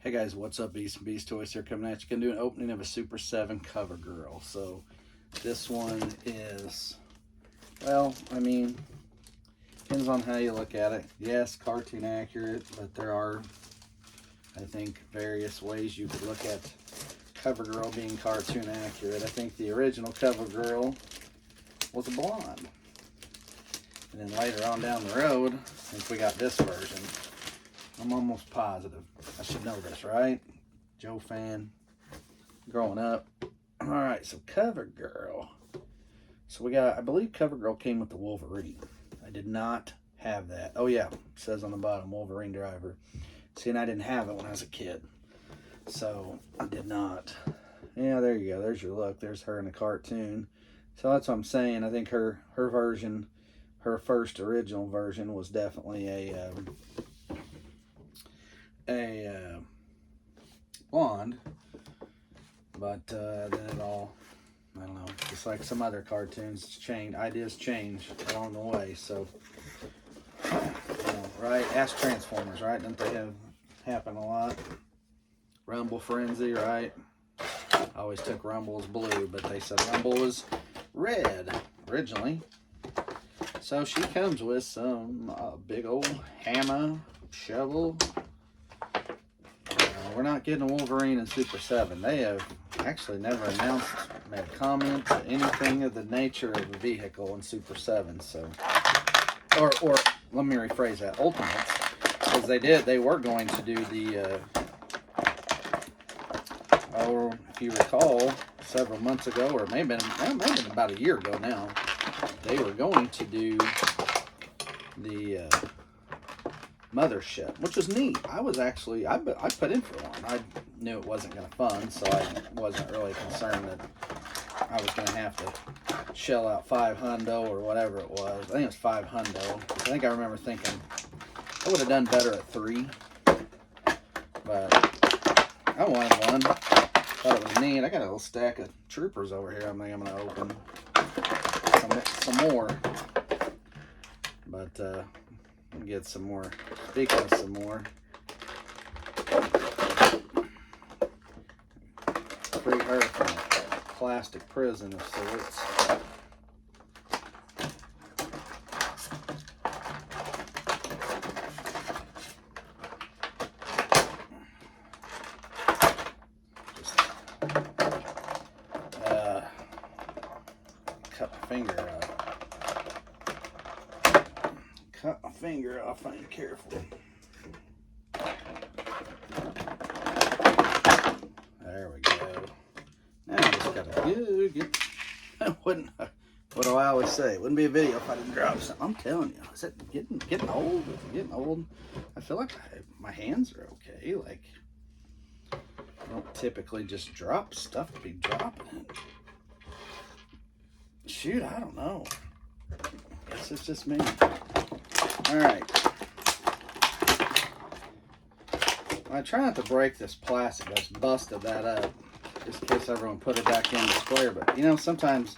Hey guys, what's up? Beast and Beast Toys here coming at you. Gonna do an opening of a Super 7 Cover Girl. So this one is, well, I mean, depends on how you look at it. Yes, cartoon accurate, but there are, I think, various ways you could look at Cover Girl being cartoon accurate. I think the original Cover Girl was a blonde. And then later on down the road, I think we got this version. I'm almost positive. I should know this, right? Joe fan. Growing up. Alright, so Cover Girl. So we got, I believe Cover Girl came with the Wolverine. I did not have that. Oh yeah, it says on the bottom, Wolverine driver. See, and I didn't have it when I was a kid. So, I did not. Yeah, there you go. There's your look. There's her in the cartoon. So that's what I'm saying. I think her version, her first original version was definitely a blonde, but then it all, I don't know, just like some other cartoons, it's changed, ideas change along the way. So, you know, right? Ask Transformers, right? Don't they have happen a lot? Rumble Frenzy, right? I always took Rumble as blue, but they said Rumble was red originally. So she comes with some big old hammer, shovel. We're not getting a Wolverine in Super 7. They have actually never announced, made a comment, anything of the nature of a vehicle in Super 7. So, or let me rephrase that, Ultimates, because they were going to do the, or if you recall, several months ago, or maybe about a year ago now, they were going to do the Mothership, which was neat. I was actually, I put in for one. I knew it wasn't going to fund, so I wasn't really concerned that I was going to have to shell out $500 or whatever it was. I think it was $500. I think I remember thinking I would have done better at 3, but I wanted one. Thought it was neat. I got a little stack of Troopers over here. I'm going to open some more, but get some more. Speaking of some more, free her from a plastic prison of sorts. Just cut my finger off. Cut my finger off. I ain't careful. There we go. Now I just gotta get. Wouldn't. What do I always say? It wouldn't be a video if I didn't drop something. I'm telling you. Is it getting old? Is it getting old? I feel like my hands are okay. Like I don't typically just drop stuff to be dropping it. Shoot, I don't know. Guess it's just me. Alright. I try not to break this plastic. I just busted that up. Just in case everyone put it back in the square. But, you know, sometimes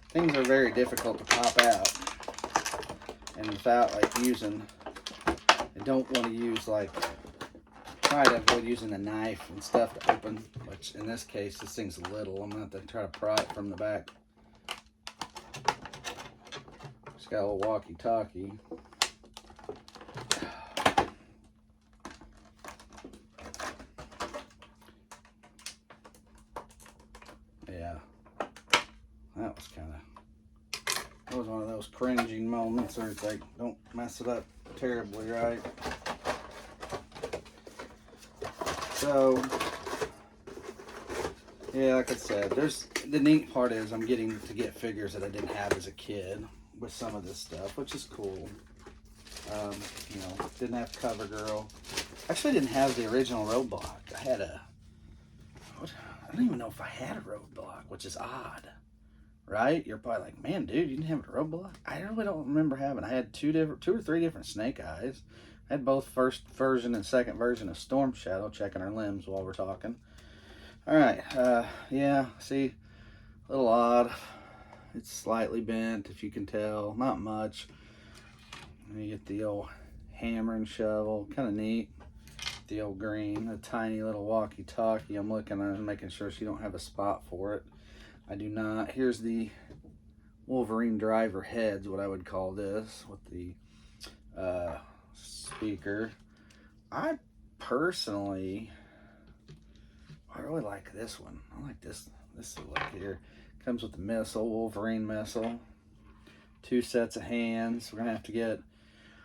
things are very difficult to pop out. And without, like, using... I don't want to use, like... Try to avoid using a knife and stuff to open. Which, in this case, this thing's little. I'm going to have to try to pry it from the back. Just got a little walkie-talkie. Yeah, that was one of those cringing moments where it's like, don't mess it up terribly, right? So, yeah, like I said, the neat part is I'm getting to get figures that I didn't have as a kid with some of this stuff, which is cool. You know, didn't have Cover Girl. Actually, didn't have the original Roadblock. I had I don't even know if I had a Roadblock, which is odd, right? You're probably like, man, dude, you didn't have a Roadblock? I really don't remember having. I had two or three different Snake Eyes. I had both first version and second version of Storm Shadow, checking her limbs while we're talking. All right, yeah, see, a little odd. It's slightly bent, if you can tell, not much. And you get the old hammer and shovel, kind of neat. the old green, a tiny little walkie-talkie. I'm looking at it and making sure she don't have a spot for it. I do not. Here's the Wolverine driver heads, what I would call this, with the speaker. I personally, I really like this one. I like this look here. Comes with the missile, Wolverine missile. 2 sets of hands. We're gonna have to get.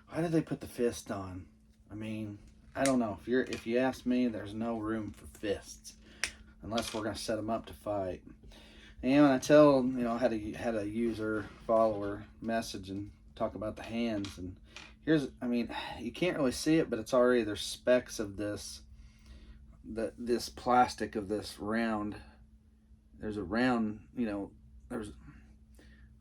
Why did they put the fist on? I mean, I don't know. If you ask me, there's no room for fists unless we're gonna set them up to fight. And when I tell, I had a user follower message and talk about the hands, and here's, I mean, you can't really see it, but it's already, there's specks of this plastic of this round. There's a round, there's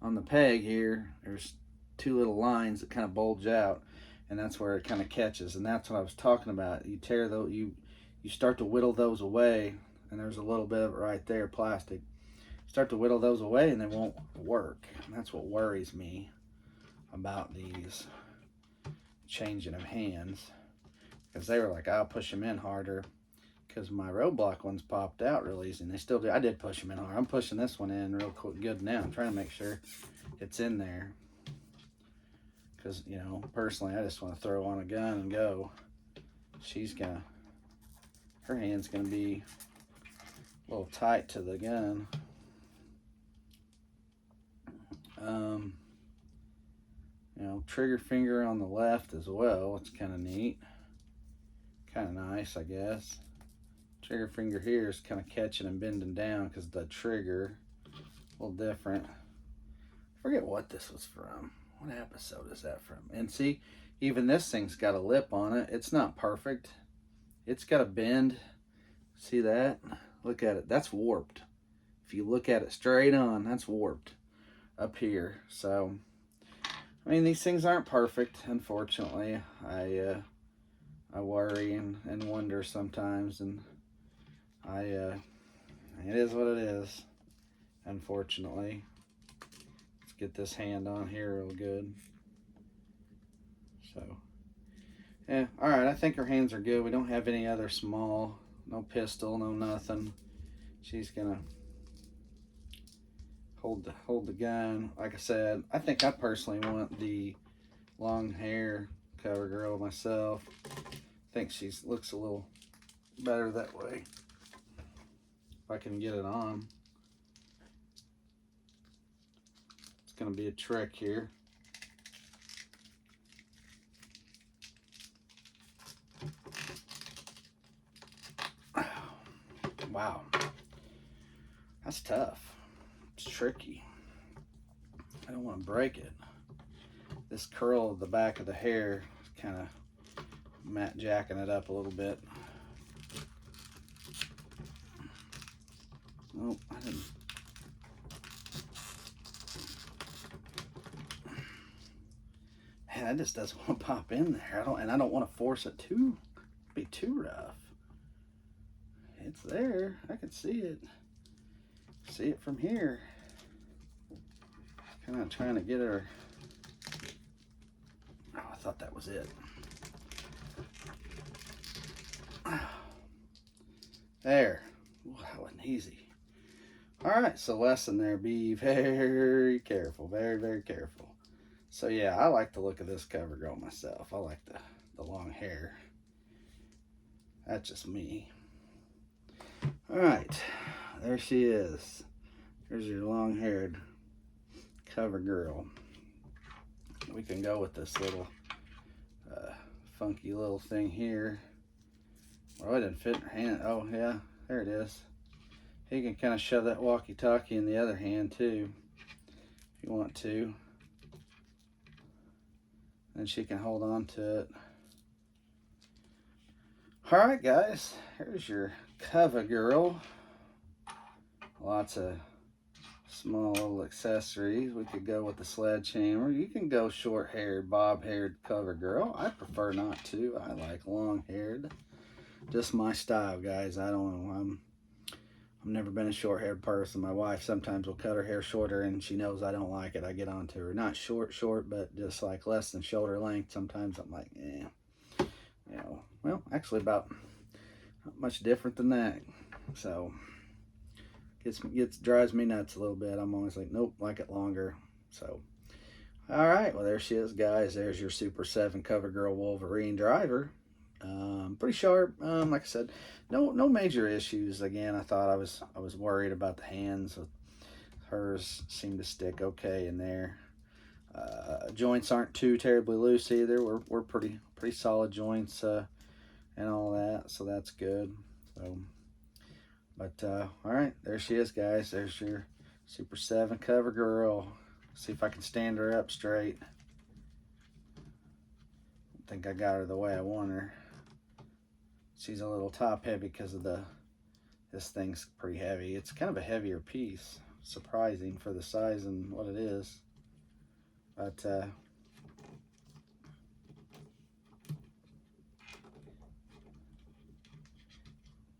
on the peg here, there's 2 little lines that kind of bulge out, and that's where it kind of catches. And that's what I was talking about. You tear those, you start to whittle those away, and there's a little bit of it right there, plastic. Start to whittle those away and they won't work. And that's what worries me about these changing of hands, because they were like, I'll push them in harder, because my roadblock ones popped out real easy, and they still do. I did push them in hard. I'm pushing this one in real good now. I'm trying to make sure it's in there, because personally I just want to throw on a gun and go. Her hand's gonna be a little tight to the gun. Trigger finger on the left as well. It's kind of neat, kind of nice, I guess. Trigger finger here is kind of catching and bending down because the trigger a little different. I forget what this was from. What episode is that from? And see, even this thing's got a lip on it. It's not perfect. It's got a bend. See that? Look at it. That's warped. If you look at it straight on, that's warped up here. So I mean, these things aren't perfect, unfortunately. I worry and wonder sometimes, and it is what it is, unfortunately. Let's get this hand on here real good. So yeah, all right, I think her hands are good. We don't have any other small, no pistol, no nothing. She's gonna hold the gun. Like I said, I think I personally want the long hair cover girl myself. I think she looks a little better that way, if I can get it on. It's gonna be a trick here. Wow, that's tough. It's tricky. I don't want to break it. This curl of the back of the hair is kind of matte jacking it up a little bit. Oh, I didn't. Man, that just doesn't want to pop in there. I don't want to force it to be too rough. It's there. I can see it. See it from here. Kind of trying to get her. Oh, I thought that was it. There. Ooh, that wasn't easy. All right, so lesson there. Be very careful. Very, very careful. So yeah, I like the look of this cover girl myself. I like the long hair. That's just me. All right, there she is. Here's your long-haired cover girl. We can go with this little funky little thing here. Oh, it didn't fit in her hand. Oh yeah, there it is. You can kind of shove that walkie-talkie in the other hand too, if you want to. And she can hold on to it. All right, guys, here's your cover girl. Lots of small little accessories. We could go with the sledgehammer. You can go short-haired, bob-haired cover girl. I prefer not to. I like long-haired. Just my style, guys. I don't know. I've never been a short-haired person. My wife sometimes will cut her hair shorter, and she knows I don't like it. I get on to her. Not short, but just like less than shoulder length. Sometimes I'm like, well, actually about not much different than that. So drives me nuts a little bit. I'm always like, nope, like it longer. So all right, well there she is, guys. There's your Super 7 CoverGirl Wolverine driver. Pretty sharp. Like I said, no major issues. Again, I thought I was worried about the hands. Hers seemed to stick okay in there. Joints aren't too terribly loose either. We're pretty solid joints and all that, so that's good. So, but all right, there she is, guys. There's your Super 7 CoverGirl. See if I can stand her up straight. I think I got her the way I want her. She's a little top heavy because of this thing's pretty heavy. It's kind of a heavier piece. Surprising for the size and what it is. But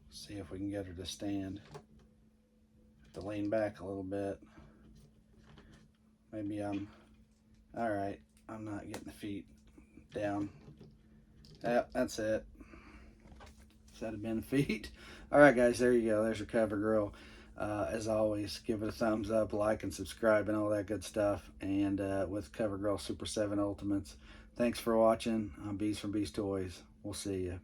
see if we can get her to stand. Have to lean back a little bit. Maybe I'm all right. I'm not getting the feet down. Yep, that's it. That'd have been the feet. All right, guys, there you go. There's your CoverGirl. As always, give it a thumbs up, like, and subscribe, and all that good stuff. And with CoverGirl Super 7 Ultimates. Thanks for watching. I'm Bees from Bees Toys. We'll see you.